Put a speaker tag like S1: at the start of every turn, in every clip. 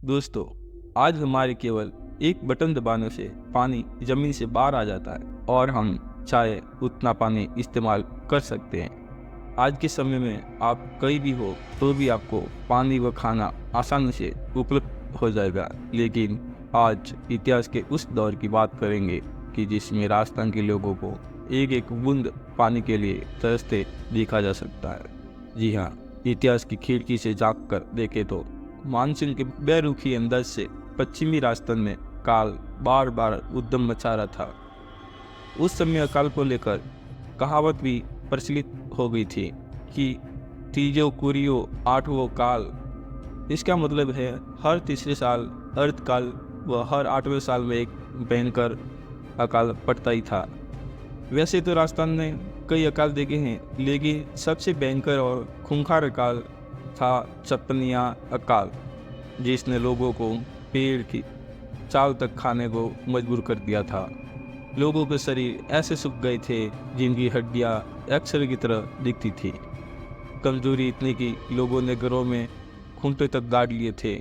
S1: दोस्तों, आज हमारे केवल एक बटन दबाने से पानी जमीन से बाहर आ जाता है और हम चाहे उतना पानी इस्तेमाल कर सकते हैं। आज के समय में आप कहीं भी हो तो भी आपको पानी व खाना आसानी से उपलब्ध हो जाएगा। लेकिन आज इतिहास के उस दौर की बात करेंगे कि जिसमें राजस्थान के लोगों को एक एक बूंद पानी के लिए तरसते देखा जा सकता है। जी हाँ, इतिहास की खिड़की से झांक कर देखें तो मानसून के बेरुखी अंदाज से पश्चिमी राजस्थान में काल बार बार उद्यम मचा रहा था। उस समय अकाल को लेकर कहावत भी प्रचलित हो गई थी कि तीजो कुरियो आठवो काल। इसका मतलब है हर तीसरे साल अर्धकाल व हर 8वें साल में एक भयंकर अकाल पड़ता ही था। वैसे तो राजस्थान ने कई अकाल देखे हैं, लेकिन सबसे भयंकर और खूंखार अकाल था चपनिया अकाल, जिसने लोगों को पेड़ की चाल तक खाने को मजबूर कर दिया था। लोगों के शरीर ऐसे सूख गए थे जिनकी हड्डियां एक्सरे की तरह दिखती थी। कमजोरी इतनी कि लोगों ने घरों में खूंटे तक गाड़ लिए थे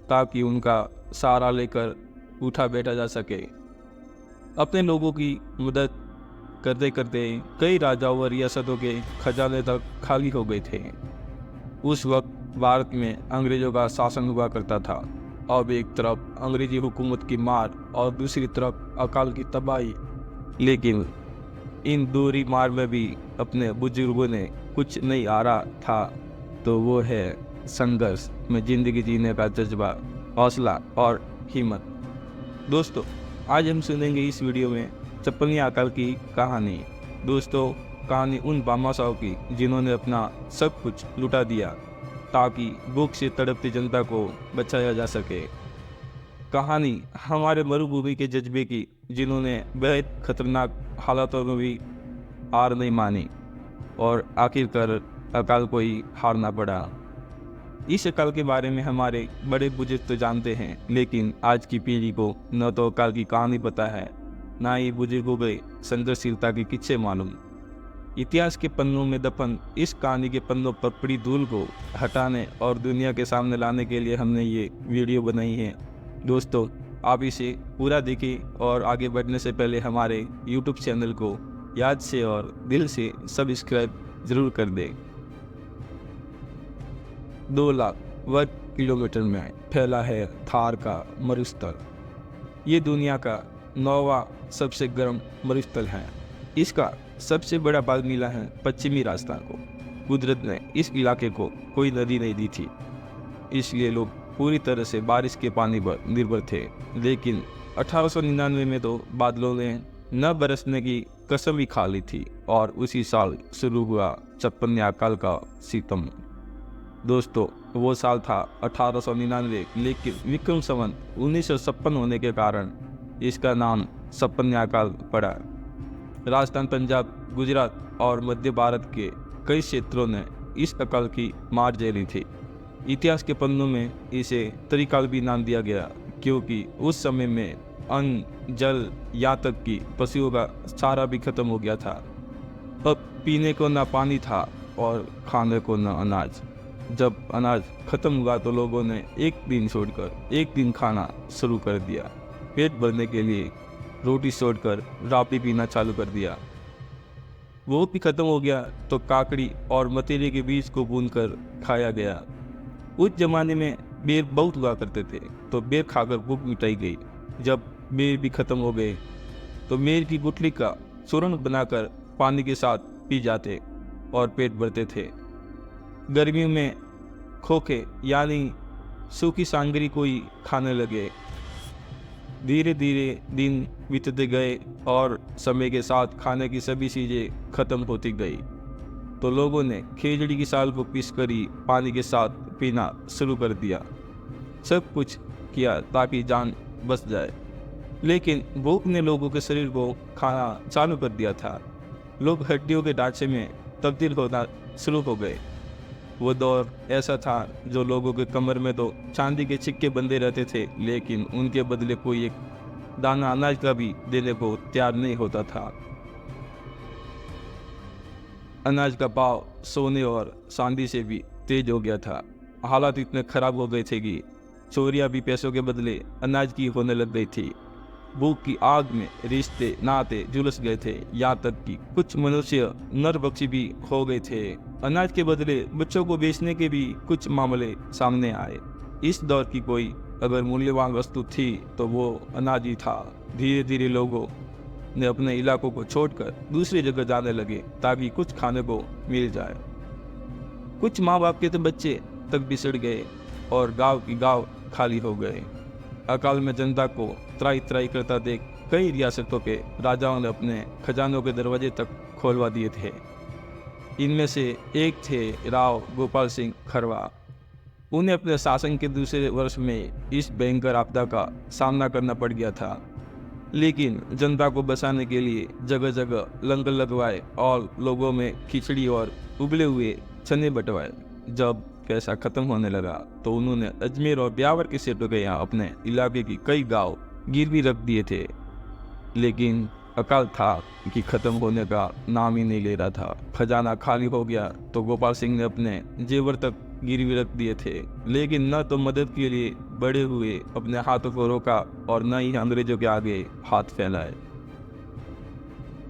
S1: ताकि उनका सहारा लेकर उठा बैठा जा सके। अपने लोगों की मदद करते करते कई राजाओं व रियासतों के खजाने तक खाली हो गए थे। उस वक्त भारत में अंग्रेजों का शासन हुआ करता था। अब एक तरफ अंग्रेजी हुकूमत की मार और दूसरी तरफ अकाल की तबाही। लेकिन इन दोहरी मार में भी अपने बुजुर्गों ने कुछ नहीं हारा था, तो वो है संघर्ष में जिंदगी जीने का जज्बा, हौसला और हिम्मत। दोस्तों, आज हम सुनेंगे इस वीडियो में चपनिया अकाल की कहानी। दोस्तों, कहानी उन भामाशाहों की जिन्होंने अपना सब कुछ लुटा दिया ताकि भूख से तड़पती जनता को बचाया जा सके। कहानी हमारे मरुभूमि के जज्बे की, जिन्होंने बेहद खतरनाक हालातों में भी हार नहीं मानी और आखिरकार अकाल को ही हारना पड़ा। इस अकाल के बारे में हमारे बड़े बुजुर्ग तो जानते हैं, लेकिन आज की पीढ़ी को न तो अकाल की कहानी पता है, ना ही बुजुर्गों के संघर्षशीलता के किस्से मालूम। इतिहास के पन्नों में दफन इस कहानी के पन्नों पर पड़ी धूल को हटाने और दुनिया के सामने लाने के लिए हमने ये वीडियो बनाई है। दोस्तों, आप इसे पूरा देखें और आगे बढ़ने से पहले हमारे YouTube चैनल को याद से और दिल से सब्सक्राइब जरूर कर दें। 2 लाख वर्ग किलोमीटर में फैला है थार का मरुस्थल। ये दुनिया का 9वां सबसे गर्म मरुस्थल है। इसका सबसे बड़ा भाग मिला है पश्चिमी राजस्थान को। कुदरत ने इस इलाके को कोई नदी नहीं दी थी, इसलिए लोग पूरी तरह से बारिश के पानी पर निर्भर थे। लेकिन 1899 में तो बादलों ने न बरसने की कसम ही खा ली थी और उसी साल शुरू हुआ चपनिया अकाल का सितम। दोस्तों, वो साल था 1899, लेकिन विक्रम संवत 1956 होने के कारण इसका नाम चपनिया अकाल पड़ा। राजस्थान, पंजाब, गुजरात और मध्य भारत के कई क्षेत्रों ने इस अकाल की मार झेली थी। इतिहास के पन्नों में इसे त्रिकाल भी नाम दिया गया, क्योंकि उस समय में अन्न, जल, यहाँ तक कि पशुओं का चारा भी खत्म हो गया था। अब पीने को ना पानी था और खाने को ना अनाज। जब अनाज खत्म हुआ तो लोगों ने एक दिन छोड़कर एक दिन खाना शुरू कर दिया। पेट भरने के लिए रोटी छोड़कर राबड़ी पीना चालू कर दिया। वो भी खत्म हो गया तो काकड़ी और मतीरे के बीज को भूनकर खाया गया। उस जमाने में बेर बहुत हुआ करते थे, तो बेर खाकर भूख मिटाई गई। जब बेर भी खत्म हो गए तो मेर की गुठली का चूर्ण बनाकर पानी के साथ पी जाते और पेट भरते थे। गर्मियों में खोखे यानी सूखी सांगरी को ही खाने लगे। धीरे धीरे दिन बीतते गए और समय के साथ खाने की सभी चीज़ें खत्म होती गई, तो लोगों ने खिचड़ी की साल को पीसकर ही पानी के साथ पीना शुरू कर दिया। सब कुछ किया ताकि जान बच जाए, लेकिन भूख ने लोगों के शरीर को खाना चालू कर दिया था। लोग हड्डियों के ढांचे में तब्दील होना शुरू हो गए। वो दौर ऐसा था जो लोगों के कमर में तो चांदी के सिक्के बंधे रहते थे, लेकिन उनके बदले कोई एक दाना अनाज का भी देने को तैयार नहीं होता था। अनाज का भाव सोने और चांदी से भी तेज हो गया था। हालात इतने खराब हो गए थे कि चोरियां भी पैसों के बदले अनाज की होने लग गई थी। भूख की आग में रिश्ते नाते झुलस गए थे, यहाँ तक कि कुछ मनुष्य नरभक्षी भी हो गए थे। अनाज के बदले बच्चों को बेचने के भी कुछ मामले सामने आए। इस दौर की कोई अगर मूल्यवान वस्तु थी तो वो अनाज ही था। धीरे धीरे लोगों ने अपने इलाकों को छोड़कर दूसरी जगह जाने लगे ताकि कुछ खाने को मिल जाए। कुछ माँ बाप के तो बच्चे तक बिछड़ गए और गांव की गांव खाली हो गए। अकाल में जनता को त्राई त्राई करता देख कई रियासतों के राजाओं ने अपने खजानों के दरवाजे तक खोलवा दिए थे। इनमें से एक थे राव गोपाल सिंह खरवा। उन्हें अपने शासन के दूसरे वर्ष में इस भयंकर आपदा का सामना करना पड़ गया था, लेकिन जनता को बचाने के लिए जगह जगह लंगर लगवाए और लोगों में खिचड़ी और उबले हुए चने बंटवाए। जब पैसा खत्म होने लगा तो उन्होंने अजमेर और ब्यावर के सेठों के यहाँ अपने इलाके की कई गांव गिरवी रख दिए थे, लेकिन अकाल था कि खत्म होने का नाम ही नहीं ले रहा था। खजाना खाली हो गया तो गोपाल सिंह ने अपने जेवर तक गिरवी रख दिए थे, लेकिन न तो मदद के लिए बड़े हुए अपने हाथों को रोका और न ही अंग्रेजों के आगे हाथ फैलाए।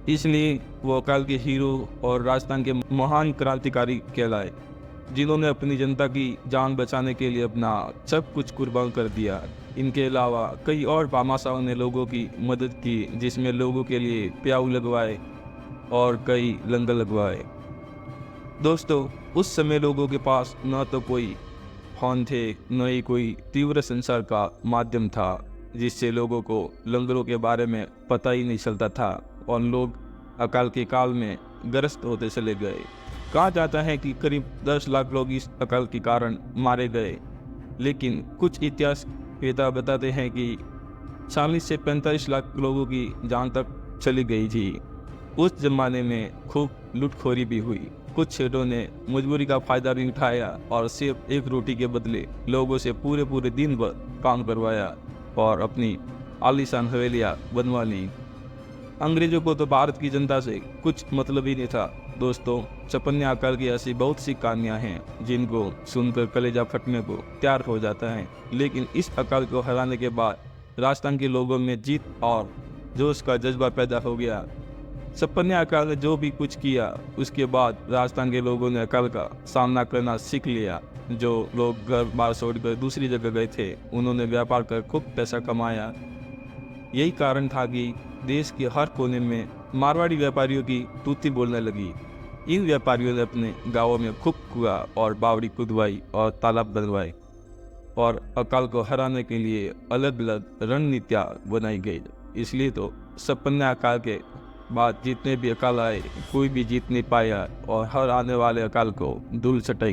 S1: इसलिए वो अकाल के हीरो और राजस्थान के महान क्रांतिकारी कहलाए, जिन्होंने अपनी जनता की जान बचाने के लिए अपना सब कुछ कुर्बान कर दिया। इनके अलावा कई और भामाशाहों ने लोगों की मदद की, जिसमें लोगों के लिए प्याऊ लगवाए और कई लंगर लगवाए। दोस्तों, उस समय लोगों के पास न तो कोई फोन थे, न ही कोई तीव्र संचार का माध्यम था, जिससे लोगों को लंगरों के बारे में पता ही नहीं चलता था और लोग अकाल के काल में ग्रस्त होते चले गए। कहा जाता है कि करीब 10 लाख लोग इस अकाल के कारण मारे गए, लेकिन कुछ इतिहास वेता बताते हैं कि 40 से 45 लाख लोगों की जान तक चली गई थी। उस जमाने में खूब लूटखोरी भी हुई। कुछ सेठों ने मजबूरी का फायदा भी उठाया और सिर्फ एक रोटी के बदले लोगों से पूरे पूरे दिन भर काम करवाया और अपनी आलीशान हवेलियां बनवा ली। अंग्रेजों को तो भारत की जनता से कुछ मतलब ही नहीं था। दोस्तों, चपन्या अकाल की ऐसी बहुत सी कहानियां हैं जिनको सुनकर कलेजा फटने को तैयार हो जाता है, लेकिन इस अकाल को हराने के बाद राजस्थान के लोगों में जीत और जोश का जज्बा पैदा हो गया। चपन्या अकाल ने जो भी कुछ किया, उसके बाद राजस्थान के लोगों ने अकाल का सामना करना सीख लिया। जो लोग घर बार छोड़कर दूसरी जगह गए थे, उन्होंने व्यापार कर खूब पैसा कमाया। यही कारण था कि देश के हर कोने में मारवाड़ी व्यापारियों की तूती बोलने लगी। इन व्यापारियों ने अपने गांवों में खूब कुआं और बावड़ी खुदवाई और तालाब बनवाए और अकाल को हराने के लिए अलग अलग रणनीतियाँ बनाई गई। इसलिए तो चपन्या अकाल के बाद जितने भी अकाल आए, कोई भी जीत नहीं पाया और हर आने वाले अकाल को धूल चटाई।